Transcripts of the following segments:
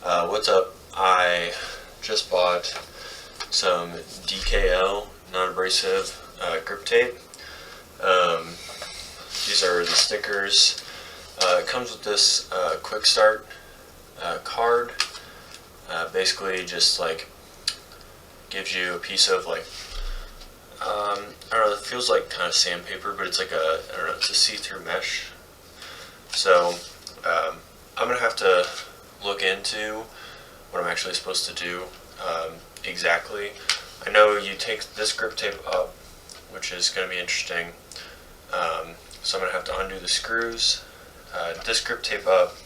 What's up? I just bought some DKL non-abrasive grip tape. These are the stickers. It comes with this quick start card. Basically just like gives you a piece of like I don't know, it feels like kind of sandpaper, but it's like I don't know, it's a see-through mesh. So I'm gonna have to look into what I'm actually supposed to do exactly. I know you take this grip tape up, which is going to be interesting. So I'm going to have to undo the screws, this grip tape up,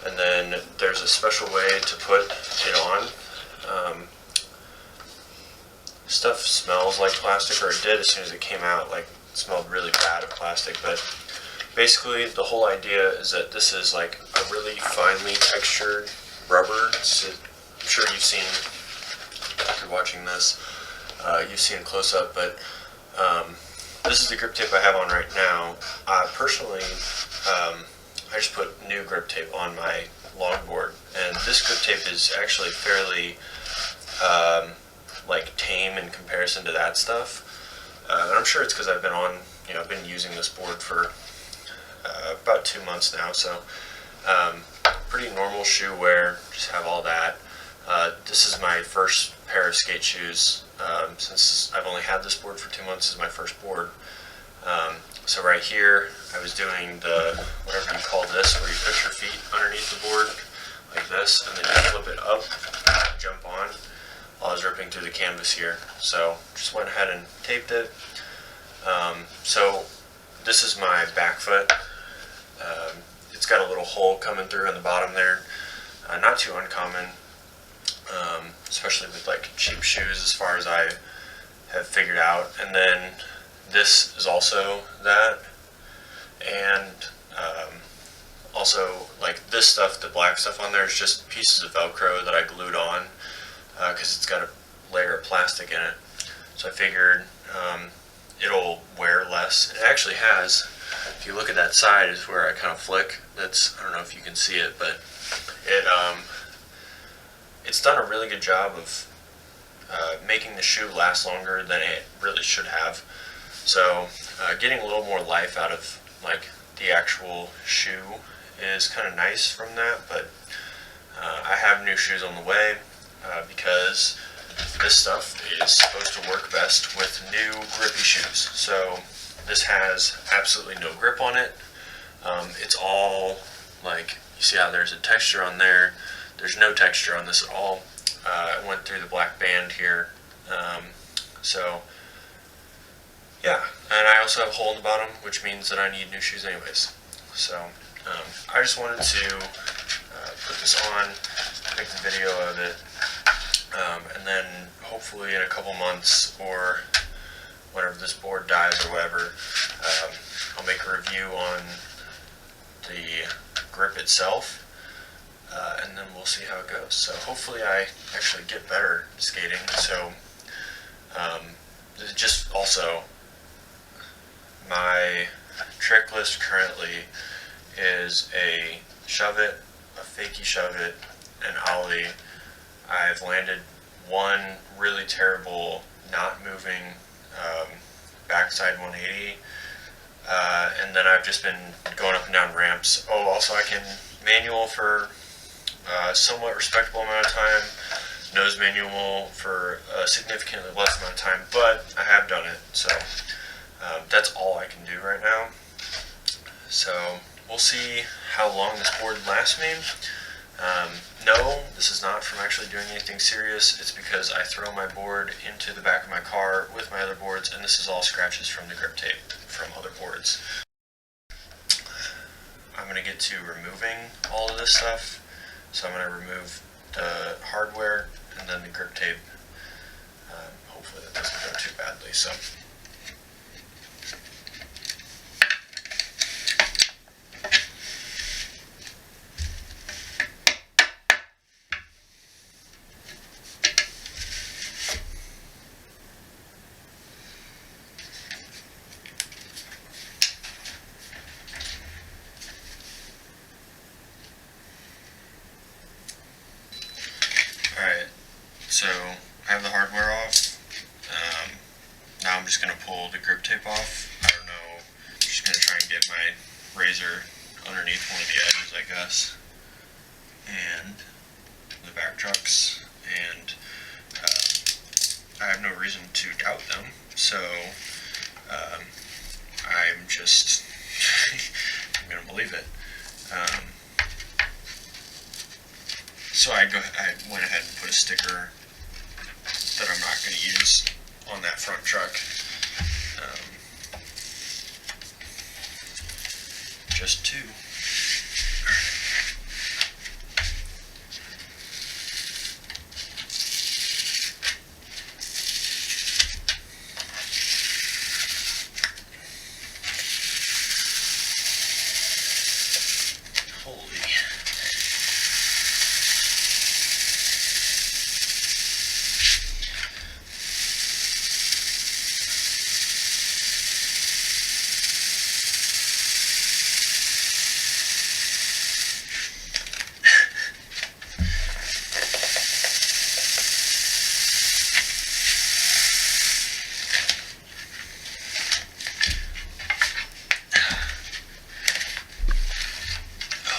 and then there's a special way to put it on. Stuff smells like plastic, or it did as soon as it came out. Like, it smelled really bad of plastic, but basically the whole idea is that this is like a really finely textured rubber. I'm sure you've seen, after watching this, you've seen a close-up, but this is the grip tape I have on right now. Personally, I just put new grip tape on my longboard, and this grip tape is actually fairly like tame in comparison to that stuff. And I'm sure it's because I've been using this board for about 2 months now, so pretty normal shoe wear, just have all that. This is my first pair of skate shoes. Since I've only had this board for 2 months, this is my first board. So right here, I was doing the, whatever you call this, where you put your feet underneath the board, like this, and then you flip it up, jump on, while I was ripping through the canvas here. So just went ahead and taped it. So this is my back foot. It's got a little hole coming through on the bottom there. Not too uncommon, especially with like cheap shoes, as far as I have figured out. And then this is also that, and also like this stuff, the black stuff on there is just pieces of Velcro that I glued on because it's got a layer of plastic in it. So I figured it'll wear less. It actually has. If you look at that side, is where I kind of flick. That's, I don't know if you can see it, but it's done a really good job of making the shoe last longer than it really should have. So getting a little more life out of like the actual shoe is kind of nice from that. But I have new shoes on the way because this stuff is supposed to work best with new grippy shoes. So this has absolutely no grip on it. It's all like, you see how there's a texture on there. There's no texture on this at all. I went through the black band here. So yeah, and I also have a hole in the bottom, which means that I need new shoes anyways. So I just wanted to put this on, make the video of it, and then hopefully in a couple months, or whenever this board dies or whatever, I'll make a review on the grip itself, and then we'll see how it goes. So hopefully I actually get better skating. So just also, my trick list currently is a shove it, a fakie shove it, an ollie. I've landed one really terrible not moving backside 180, and then I've just been going up and down ramps. Oh, also I can manual for a somewhat respectable amount of time, nose manual for a significantly less amount of time, but I have done it. So that's all I can do right now. So we'll see how long this board lasts me. No, this is not from actually doing anything serious. It's because I throw my board into the back of my car with my other boards, and this is all scratches from the grip tape from other boards. I'm going to get to removing all of this stuff. So I'm going to remove the hardware and then the grip tape. Hopefully that doesn't go too badly. So. So I have the hardware off. Now I'm just going to pull the grip tape off. I don't know. I'm just going to try and get my razor underneath one of the edges, I guess. And the back trucks. And I have no reason to doubt them. So I'm just I'm going to believe it. So I went ahead and put a sticker that I'm not going to use on that front truck. Just two.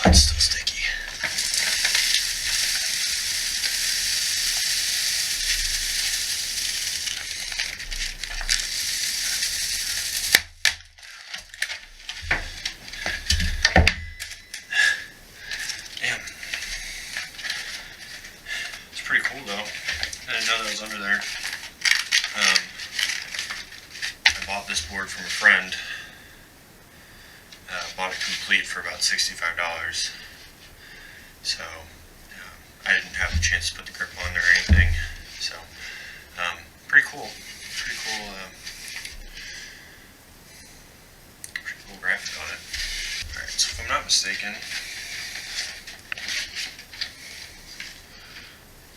It's still sticky. Damn. It's pretty cool though. I didn't know that was under there. I bought this board from a friend. Bought it complete for about $65. So I didn't have the chance to put the grip on there or anything. So pretty cool. Pretty cool graphic on it. Alright, so if I'm not mistaken,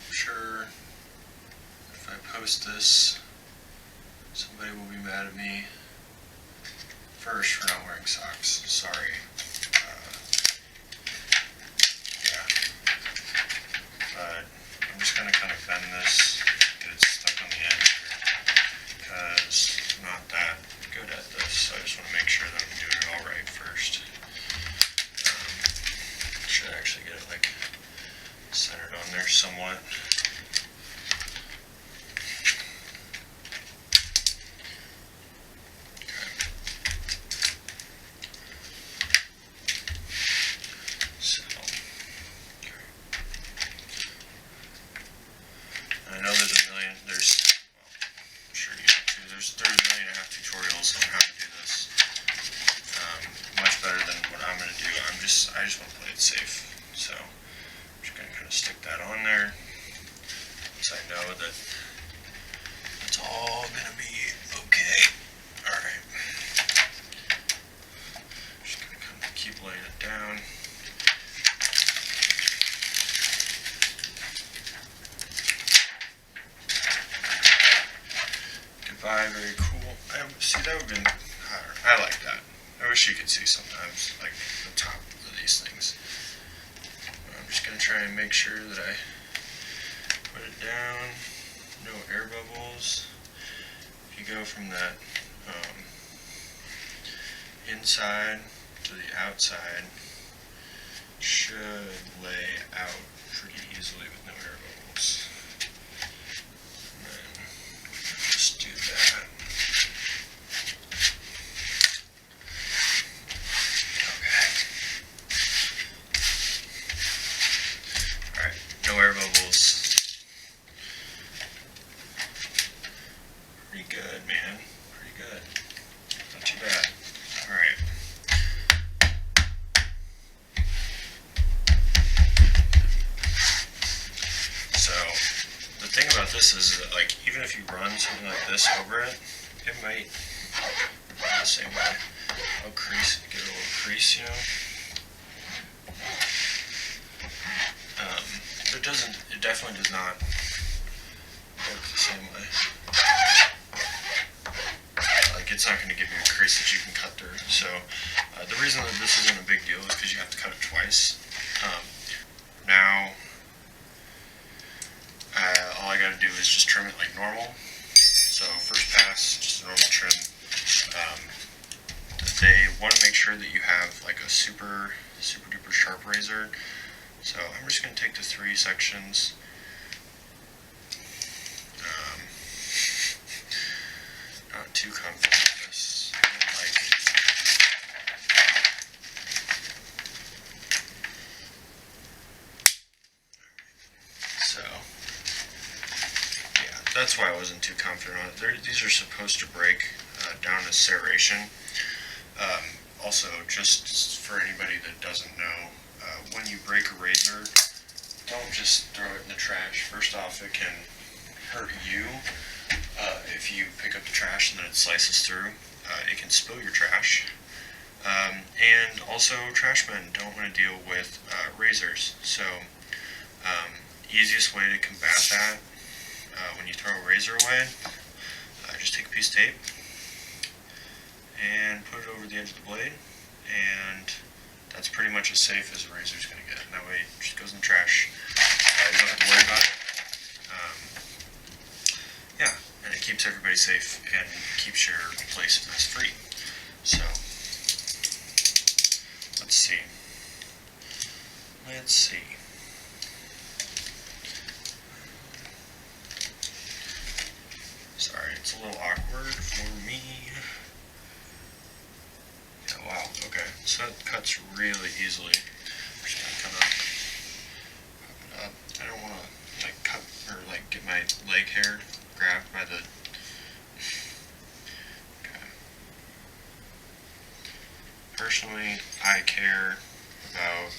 I'm sure if I post this, somebody will be mad at me. First, for not wearing socks. Sorry. Yeah. But I'm just going to kind of bend this, get it stuck on the end here, because I'm not that good at this, so I just want to make sure that I'm doing it all right first. Should actually get it like centered on there somewhat. I know there's 30,000,000.5 tutorials on how to do this. Much better than what I'm going to do. I just want to play it safe. So I'm just going to kind of stick that on there. So I know that it's all going to be okay. Alright. Just going to kind of keep laying it down. Very cool. See, that would have been, I like that. I wish you could see sometimes, like, the top of these things. I'm just going to try and make sure that I put it down. No air bubbles. If you go from that inside to the outside, it should lay out pretty easily with no air bubbles. Do that. Okay. Alright, no air bubbles. Pretty good, man. Pretty good. Not too bad. Alright. So, the thing about this is that, like, even if you run something like this over it, it might be the same way. I'll crease, get a little crease, you know. It definitely does not work the same way. Like, it's not going to give you a crease that you can cut through. So, the reason that this isn't a big deal is because you have to cut it twice. Now, all I got to to do is just trim it like normal. So first pass, just a normal trim. They want to make sure that you have like a super duper sharp razor. So I'm just going to take the 3 sections. Not too comfortable with this. I don't like it. So, yeah, that's why I wasn't too confident on it. These are supposed to break down to serration. Also, just for anybody that doesn't know, when you break a razor, don't just throw it in the trash. First off, it can hurt you if you pick up the trash and then it slices through. It can spill your trash. And also, trash men don't want to deal with razors. So, easiest way to combat that when you throw a razor away, just take a piece of tape and put it over the edge of the blade, and that's pretty much as safe as a razor is going to get. And that way it just goes in the trash. You don't have to worry about it. Yeah, and it keeps everybody safe and keeps your place mess free. So, let's see. Sorry, it's a little awkward for me. Yeah, wow, okay. So that cuts really easily. I'm just gonna kind of pop it up. I don't want to like cut or like get my leg hair grabbed by the. Okay. Personally, I care about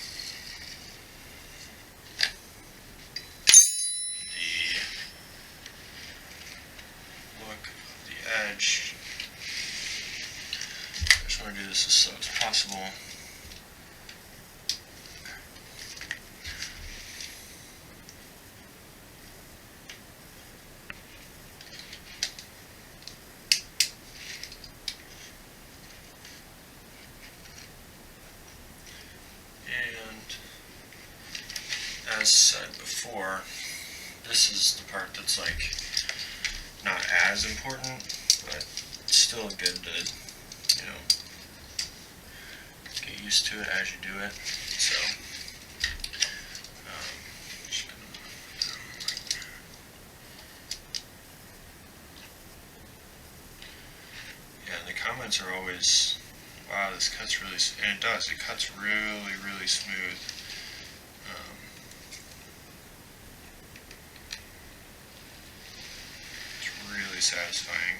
the look of the edge. I just want to do this as slow as possible. And as said before, this is the part that's like not as important, but still good to, you know, get used to it as you do it. So, just gonna, yeah, and the comments are always, wow, this cuts really, and it does, it cuts really, really smooth. It's really satisfying.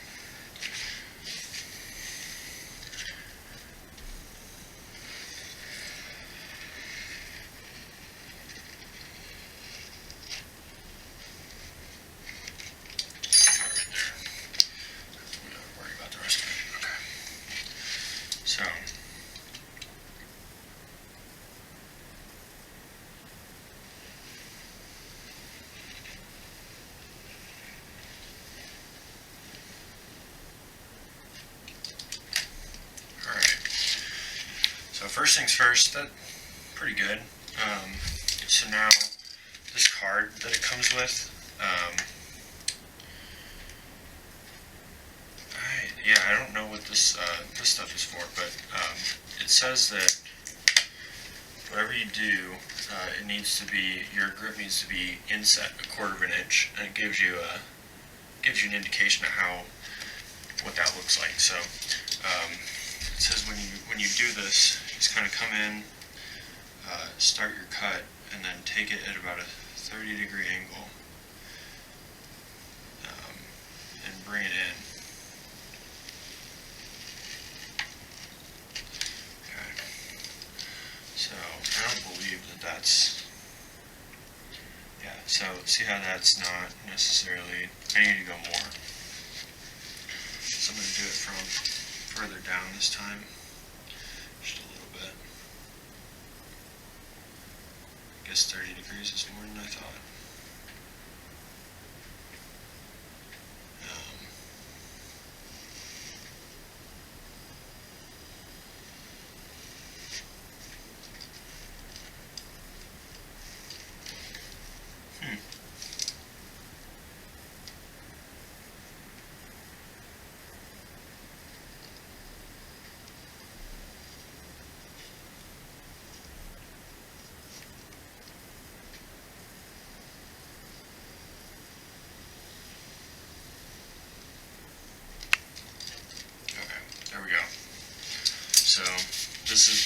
So, alright. So first things first, that's pretty good. So now, this card that it comes with, I don't know what this stuff is for, but it says that whatever you do, it needs to be, your grip needs to be inset 1/4 of an inch, and it gives you an indication of what that looks like. So it says when you do this, just kind of come in, start your cut, and then take it at about a 30-degree angle, and bring it in. So, I don't believe that that's, yeah, so see how that's not necessarily, I need to go more. So I'm going to do it from further down this time, just a little bit. I guess 30 degrees is more than I thought.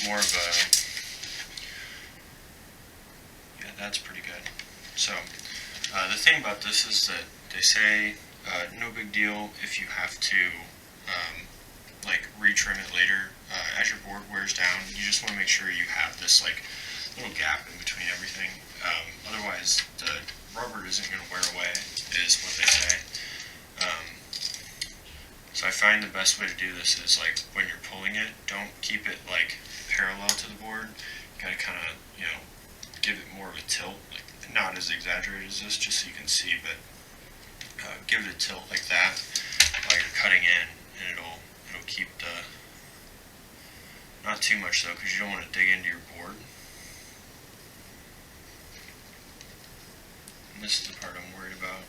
it's more of a, yeah, that's pretty good. So the thing about this is that they say no big deal if you have to like retrim it later. As your board wears down, you just want to make sure you have this like little gap in between everything. Otherwise, the rubber isn't going to wear away, is what they say. So I find the best way to do this is like when you're pulling it, don't keep it like parallel to the board. You gotta kind of, you know, give it more of a tilt, like not as exaggerated as this, just so you can see, but give it a tilt like that while you're cutting in, and it'll keep the, not too much though, because you don't want to dig into your board. And this is the part I'm worried about.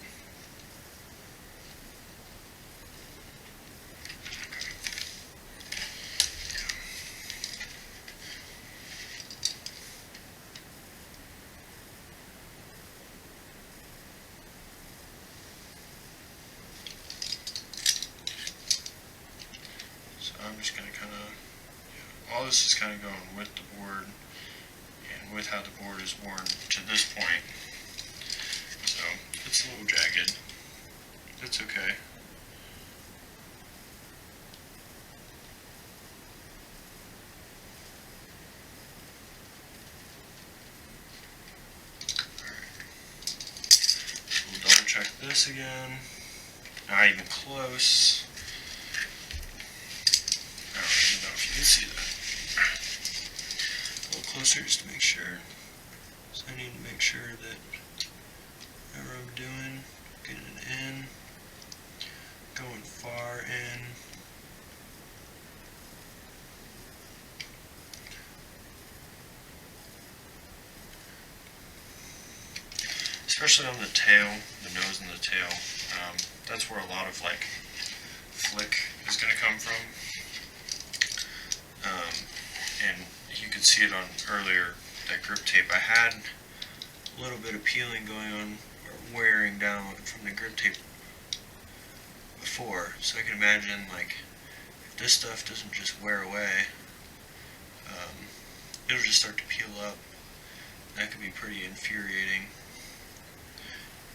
I'm just going to kind of, all this is kind of going with the board and with how the board is worn to this point. So it's a little jagged. It's okay. Alright. We'll double check this again. Not even close. You can see that. A little closer just to make sure. So I need to make sure that whatever I'm doing, getting it in, going far in. Especially on the tail, the nose and the tail. That's where a lot of like flick is going to come from. And you could see it on earlier, that grip tape. I had a little bit of peeling going on, or wearing down from the grip tape before, so I can imagine like if this stuff doesn't just wear away, it'll just start to peel up. That could be pretty infuriating.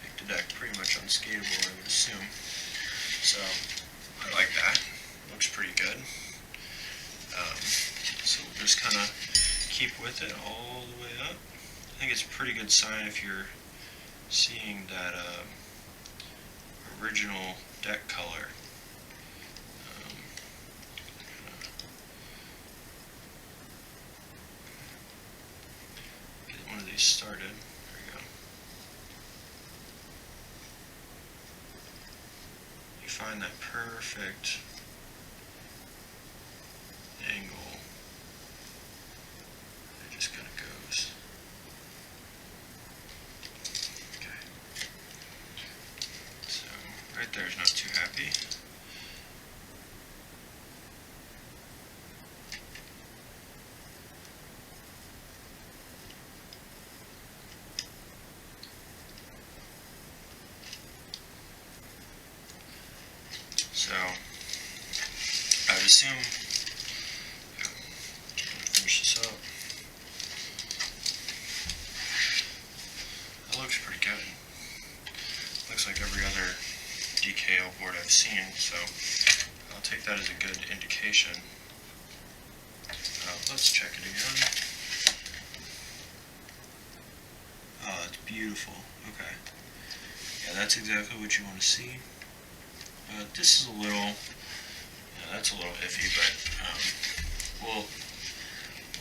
Make the deck pretty much unskatable, I would assume. So I like that. Looks pretty good. So we'll just kind of keep with it all the way up. I think it's a pretty good sign if you're seeing that original deck color. Get one of these started. There we go. You find that perfect angle. It just kind of goes. Okay. So right there is not too happy. So I would assume, finish this up. That looks pretty good. Looks like every other DKL board I've seen, so I'll take that as a good indication. Let's check it again. Oh, it's beautiful. Okay. Yeah, that's exactly what you want to see. This is a little, that's a little iffy, but we'll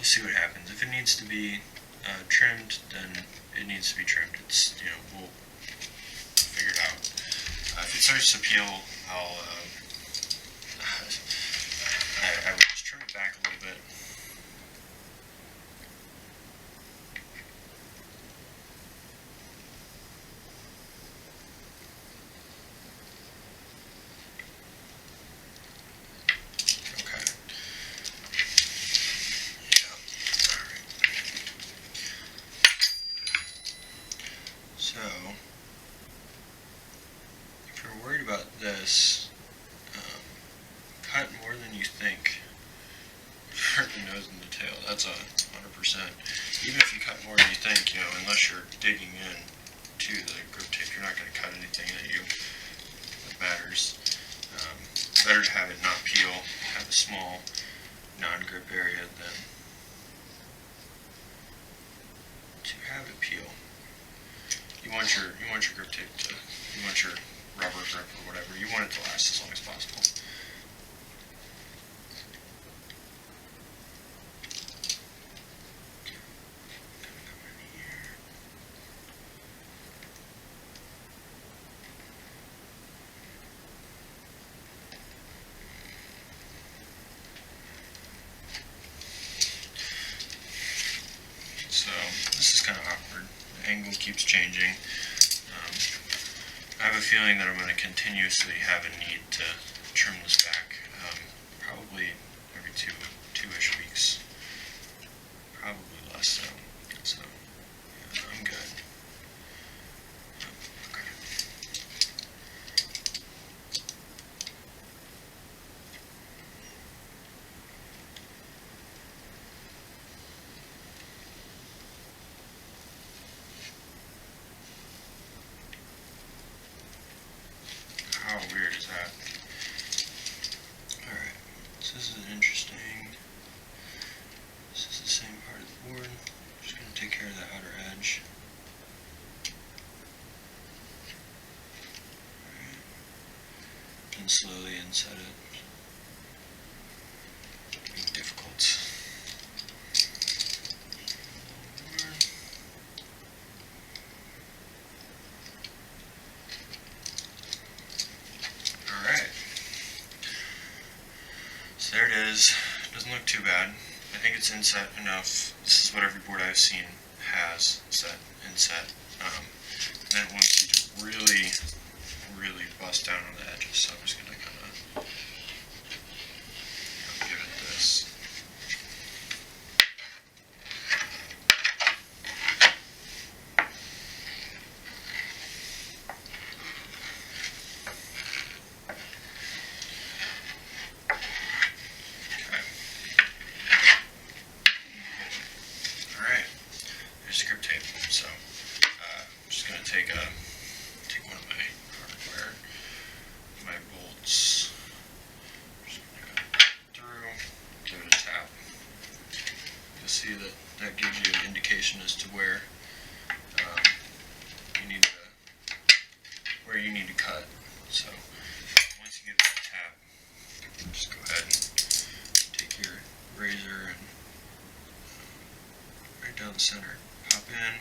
see what happens. If it needs to be trimmed, then it needs to be trimmed. It's, we'll figure it out. If it starts to peel, I will just trim it back a little bit. So, if you're worried about this, cut more than you think. sharp the nose and the tail. That's 100%. Even if you cut more than you think, unless you're digging in to the grip tape, you're not going to cut anything that matters. Better to have it not peel, have a small non-grip area than to have it peel. You want your grip tape you want your rubber grip or whatever, you want it to last as long as possible. So this is kind of awkward. The angle keeps changing. I have a feeling that I'm going to continuously have a need to trim this back, probably every two-ish weeks, probably less so. So yeah, I'm good. Okay. How weird is that? Alright, so this is interesting. This is the same part of the board. Just going to take care of the outer edge. Alright. And slowly inset it. Being difficult. So there it is. Doesn't look too bad. I think it's inset enough. This is what every board I've seen has, set inset. And then once you just really, really bust down on the edges, so I'm just going to kind of give it this. Grip tape. So I'm just going to take one of my hardware, my bolts, just going to go through, give it a tap. You'll see that gives you an indication as to where you need to cut. So once you give it a tap, just go ahead and take your razor and right down the center. Hop in.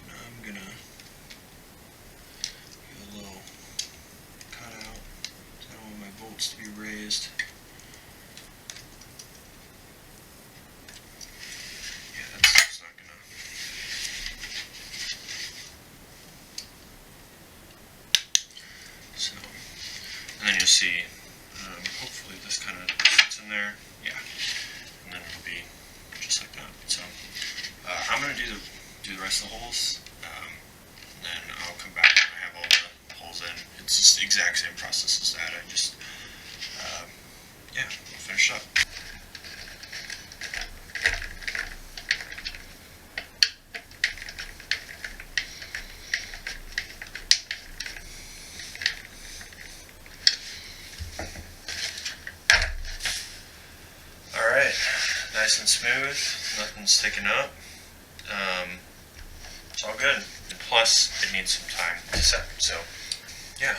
Now I'm gonna do a little cutout. I don't want my bolts to be raised. Yeah, that's not gonna. So, and then you'll see. Hopefully, this kind of fits in there. Yeah, and then it'll be just like that. So I'm going to do the rest of the holes, and then I'll come back when I have all the holes in. It's just the exact same process as that. I just, yeah, I'll finish up. Alright, nice and smooth, nothing's sticking up. It's all good. And plus, it needs some time to set, so yeah.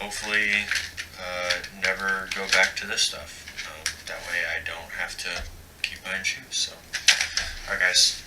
Hopefully, never go back to this stuff. That way I don't have to keep buying shoes. So, alright guys.